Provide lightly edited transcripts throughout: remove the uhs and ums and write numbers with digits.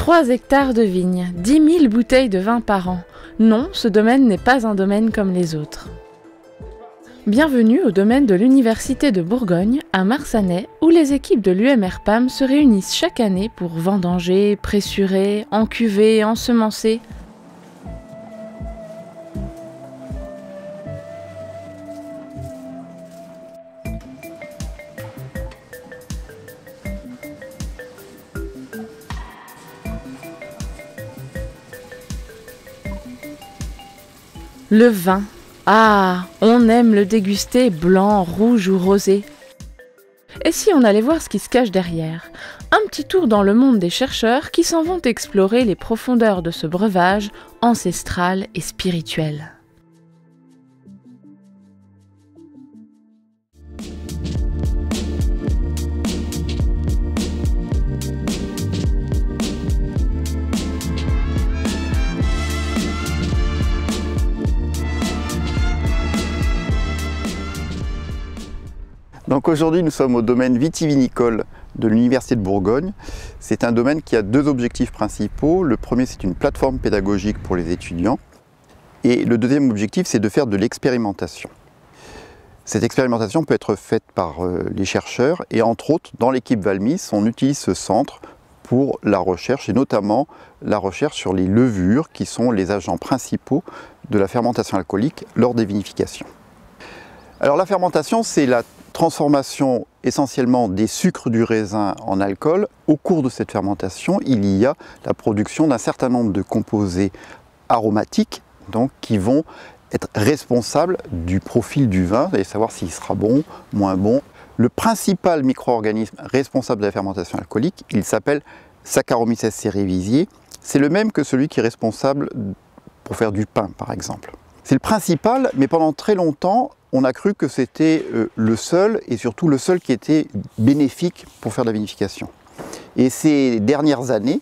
3 hectares de vignes, 10 000 bouteilles de vin par an. Non, ce domaine n'est pas un domaine comme les autres. Bienvenue au domaine de l'Université de Bourgogne, à Marsanais, où les équipes de l'UMR-PAM se réunissent chaque année pour vendanger, pressurer, encuver, ensemencer. Le vin. Ah, on aime le déguster blanc, rouge ou rosé. Et si on allait voir ce qui se cache derrière? Un petit tour dans le monde des chercheurs qui s'en vont explorer les profondeurs de ce breuvage ancestral et spirituel. Donc aujourd'hui, nous sommes au domaine vitivinicole de l'Université de Bourgogne. C'est un domaine qui a 2 objectifs principaux. Le premier, c'est une plateforme pédagogique pour les étudiants. Et le deuxième objectif, c'est de faire de l'expérimentation. Cette expérimentation peut être faite par les chercheurs et entre autres, dans l'équipe Valmis, on utilise ce centre pour la recherche et notamment la recherche sur les levures qui sont les agents principaux de la fermentation alcoolique lors des vinifications. Alors la fermentation, c'est la transformation essentiellement des sucres du raisin en alcool. Au cours de cette fermentation, il y a la production d'un certain nombre de composés aromatiques donc, qui vont être responsables du profil du vin et savoir s'il sera bon, moins bon. Le principal micro-organisme responsable de la fermentation alcoolique, il s'appelle Saccharomyces cerevisiae. C'est le même que celui qui est responsable pour faire du pain par exemple. C'est le principal, mais pendant très longtemps, on a cru que c'était le seul, et surtout le seul qui était bénéfique pour faire de la vinification. Et ces dernières années,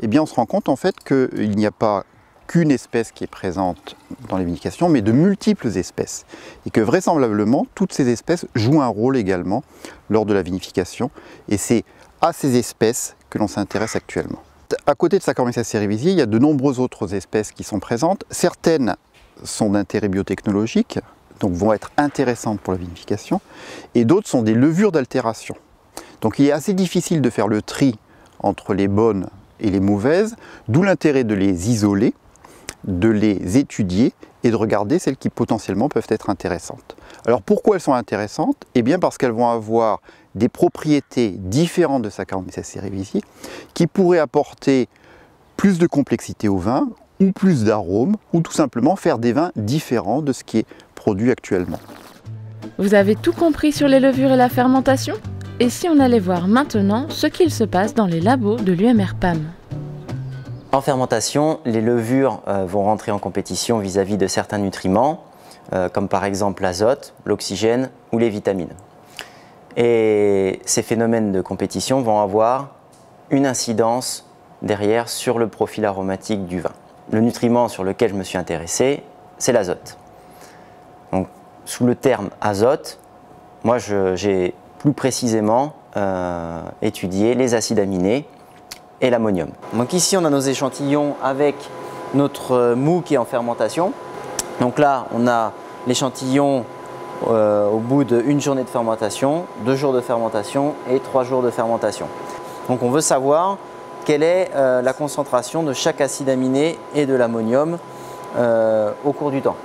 eh bien, on se rend compte en fait qu'il n'y a pas qu'une espèce qui est présente dans les vinifications, mais de multiples espèces. Et que vraisemblablement, toutes ces espèces jouent un rôle également lors de la vinification. Et c'est à ces espèces que l'on s'intéresse actuellement. À côté de Saccharomyces cerevisiae, il y a de nombreuses autres espèces qui sont présentes. Certaines sont d'intérêt biotechnologique, donc vont être intéressantes pour la vinification, et d'autres sont des levures d'altération. Donc il est assez difficile de faire le tri entre les bonnes et les mauvaises, d'où l'intérêt de les isoler, de les étudier et de regarder celles qui potentiellement peuvent être intéressantes. Alors pourquoi elles sont intéressantes? Eh bien parce qu'elles vont avoir des propriétés différentes de Saccharomyces cerevisiae qui pourraient apporter plus de complexité au vin, ou plus d'arômes, ou tout simplement faire des vins différents de ce qui est produit actuellement. Vous avez tout compris sur les levures et la fermentation? Et si on allait voir maintenant ce qu'il se passe dans les labos de l'UMR-PAM? En fermentation, les levures vont rentrer en compétition vis-à-vis de certains nutriments, comme par exemple l'azote, l'oxygène ou les vitamines. Et ces phénomènes de compétition vont avoir une incidence derrière sur le profil aromatique du vin. Le nutriment sur lequel je me suis intéressé, c'est l'azote. Donc, sous le terme azote, moi j'ai plus précisément étudié les acides aminés et l'ammonium. Donc ici on a nos échantillons avec notre mou qui est en fermentation. Donc là on a l'échantillon au bout d'1 journée de fermentation, 2 jours de fermentation et 3 jours de fermentation. Donc on veut savoir quelle est la concentration de chaque acide aminé et de l'ammonium au cours du temps.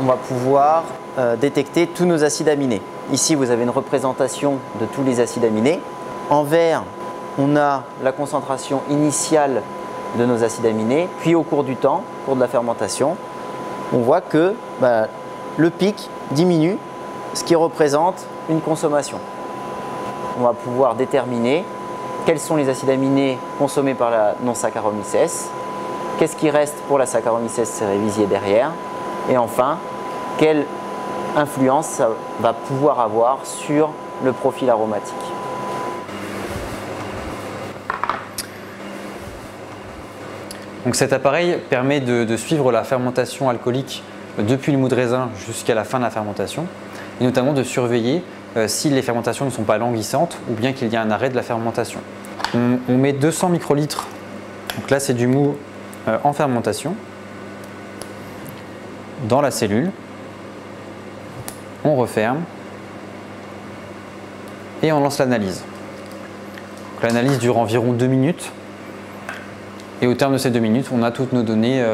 On va pouvoir détecter tous nos acides aminés. Ici, vous avez une représentation de tous les acides aminés. En vert, on a la concentration initiale de nos acides aminés, puis au cours du temps, au cours de la fermentation, on voit que le pic diminue, ce qui représente une consommation. On va pouvoir déterminer quels sont les acides aminés consommés par la non-Saccharomyces, qu'est-ce qui reste pour la Saccharomyces cerevisiae derrière, et enfin, quelle influence ça va pouvoir avoir sur le profil aromatique. Donc cet appareil permet de suivre la fermentation alcoolique depuis le mou de raisin jusqu'à la fin de la fermentation, et notamment de surveiller si les fermentations ne sont pas languissantes ou bien qu'il y a un arrêt de la fermentation. On met 200 microlitres, donc là c'est du mou en fermentation, dans la cellule. On referme et on lance l'analyse. L'analyse dure environ 2 minutes et au terme de ces 2 minutes, on a toutes nos données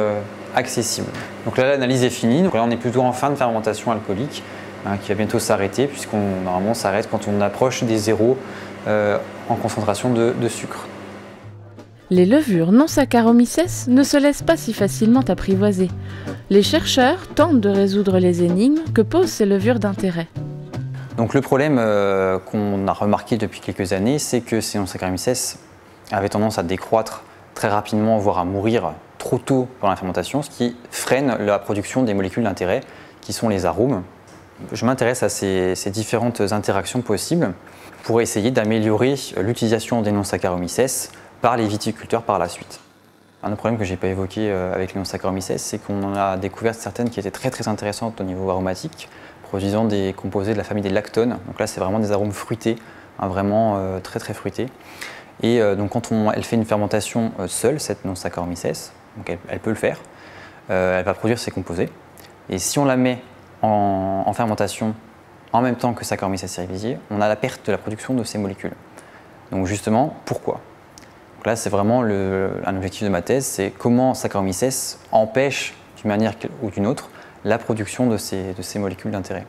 accessibles. Donc là, l'analyse est finie. Donc là, on est plutôt en fin de fermentation alcoolique qui va bientôt s'arrêter puisqu'on normalement s'arrête quand on approche des zéros en concentration de sucre. Les levures non Saccharomyces ne se laissent pas si facilement apprivoiser. Les chercheurs tentent de résoudre les énigmes que posent ces levures d'intérêt. Donc le problème qu'on a remarqué depuis quelques années, c'est que ces non Saccharomyces avaient tendance à décroître très rapidement, voire à mourir trop tôt pendant la fermentation, ce qui freine la production des molécules d'intérêt, qui sont les arômes. Je m'intéresse à ces différentes interactions possibles pour essayer d'améliorer l'utilisation des non Saccharomyces par les viticulteurs par la suite. Un autre problème que je n'ai pas évoqué avec les non Saccharomyces, c'est qu'on en a découvert certaines qui étaient très intéressantes au niveau aromatique, produisant des composés de la famille des lactones. Donc là, c'est vraiment des arômes fruités, vraiment très fruités. Et donc quand elle fait une fermentation seule, cette non Saccharomyces, donc elle peut le faire, elle va produire ces composés. Et si on la met en fermentation en même temps que Saccharomyces cerevisiae, on a la perte de la production de ces molécules. Donc justement, pourquoi? Donc là, c'est vraiment un objectif de ma thèse, c'est comment Saccharomyces empêche, d'une manière ou d'une autre, la production de ces molécules d'intérêt.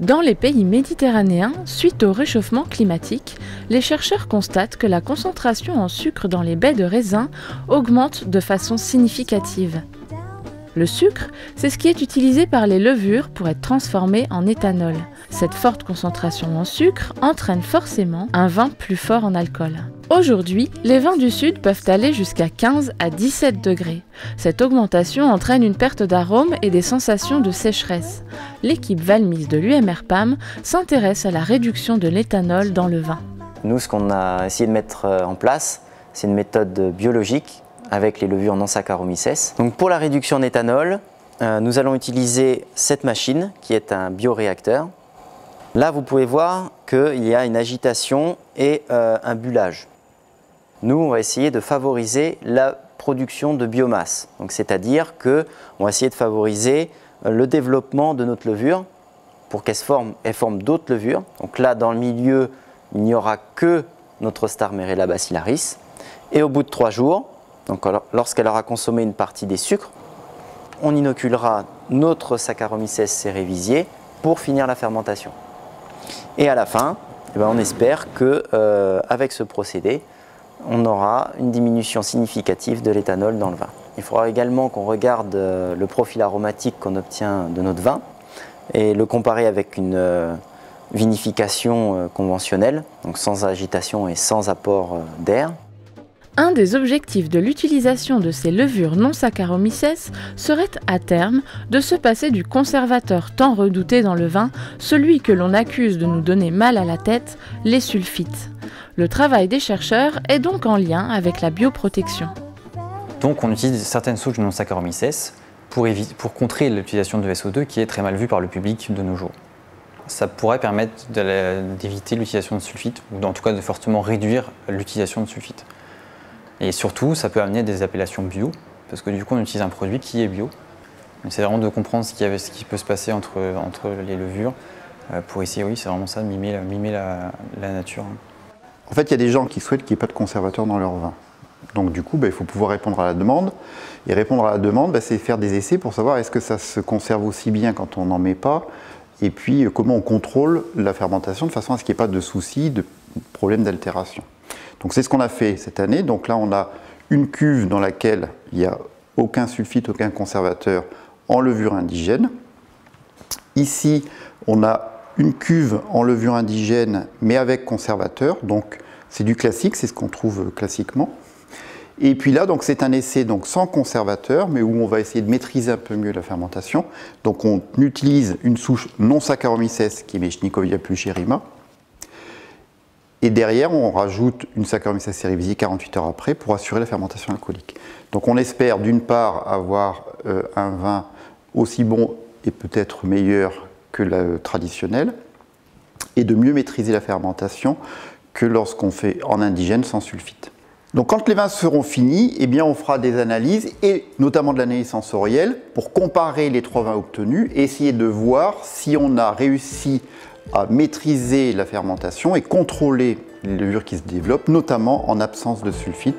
Dans les pays méditerranéens, suite au réchauffement climatique, les chercheurs constatent que la concentration en sucre dans les baies de raisin augmente de façon significative. Le sucre, c'est ce qui est utilisé par les levures pour être transformé en éthanol. Cette forte concentration en sucre entraîne forcément un vin plus fort en alcool. Aujourd'hui, les vins du Sud peuvent aller jusqu'à 15 à 17 degrés. Cette augmentation entraîne une perte d'arôme et des sensations de sécheresse. L'équipe Valmis de l'UMR-PAM s'intéresse à la réduction de l'éthanol dans le vin. Nous, ce qu'on a essayé de mettre en place, c'est une méthode biologique avec les levures non Saccharomyces. Donc pour la réduction d'éthanol, nous allons utiliser cette machine qui est un bioréacteur. Là, vous pouvez voir qu'il y a une agitation et un bullage. Nous, on va essayer de favoriser la production de biomasse. C'est-à-dire qu'on va essayer de favoriser le développement de notre levure pour qu'elle forme d'autres levures. Donc là, dans le milieu, il n'y aura que notre Starmerella bacillaris. Et au bout de 3 jours, lorsqu'elle aura consommé une partie des sucres, on inoculera notre Saccharomyces cerevisiae pour finir la fermentation. Et à la fin, on espère qu'avec ce procédé, on aura une diminution significative de l'éthanol dans le vin. Il faudra également qu'on regarde le profil aromatique qu'on obtient de notre vin et le comparer avec une vinification conventionnelle, donc sans agitation et sans apport d'air. Un des objectifs de l'utilisation de ces levures non Saccharomyces serait à terme de se passer du conservateur tant redouté dans le vin, celui que l'on accuse de nous donner mal à la tête, les sulfites. Le travail des chercheurs est donc en lien avec la bioprotection. Donc on utilise certaines souches de non Saccharomyces pour contrer l'utilisation de SO2 qui est très mal vue par le public de nos jours. Ça pourrait permettre d'éviter l'utilisation de sulfites, ou en tout cas de fortement réduire l'utilisation de sulfites. Et surtout, ça peut amener des appellations bio, parce que du coup, on utilise un produit qui est bio. C'est vraiment de comprendre ce qui peut se passer entre les levures, pour essayer, oui, c'est vraiment ça, de mimer la nature. En fait, il y a des gens qui souhaitent qu'il n'y ait pas de conservateur dans leur vin. Donc du coup, il faut pouvoir répondre à la demande. Et répondre à la demande, c'est faire des essais pour savoir est-ce que ça se conserve aussi bien quand on n'en met pas, et puis comment on contrôle la fermentation de façon à ce qu'il n'y ait pas de soucis, de problèmes d'altération. Donc c'est ce qu'on a fait cette année. Donc là, on a une cuve dans laquelle il n'y a aucun sulfite, aucun conservateur en levure indigène. Ici, on a une cuve en levure indigène, mais avec conservateur. Donc c'est du classique, c'est ce qu'on trouve classiquement. Et puis là, donc c'est un essai donc sans conservateur, mais où on va essayer de maîtriser un peu mieux la fermentation. Donc on utilise une souche non Saccharomyces qui est Mechnikovia plucherrima. Et derrière, on rajoute une Saccharomyces cerevisiae 48 heures après pour assurer la fermentation alcoolique. Donc on espère d'une part avoir un vin aussi bon et peut-être meilleur que le traditionnel. et de mieux maîtriser la fermentation que lorsqu'on fait en indigène sans sulfite. Donc quand les vins seront finis, eh bien on fera des analyses, et notamment de l'analyse sensorielle, pour comparer les 3 vins obtenus et essayer de voir si on a réussi à maîtriser la fermentation et contrôler les levures qui se développent, notamment en absence de sulfite.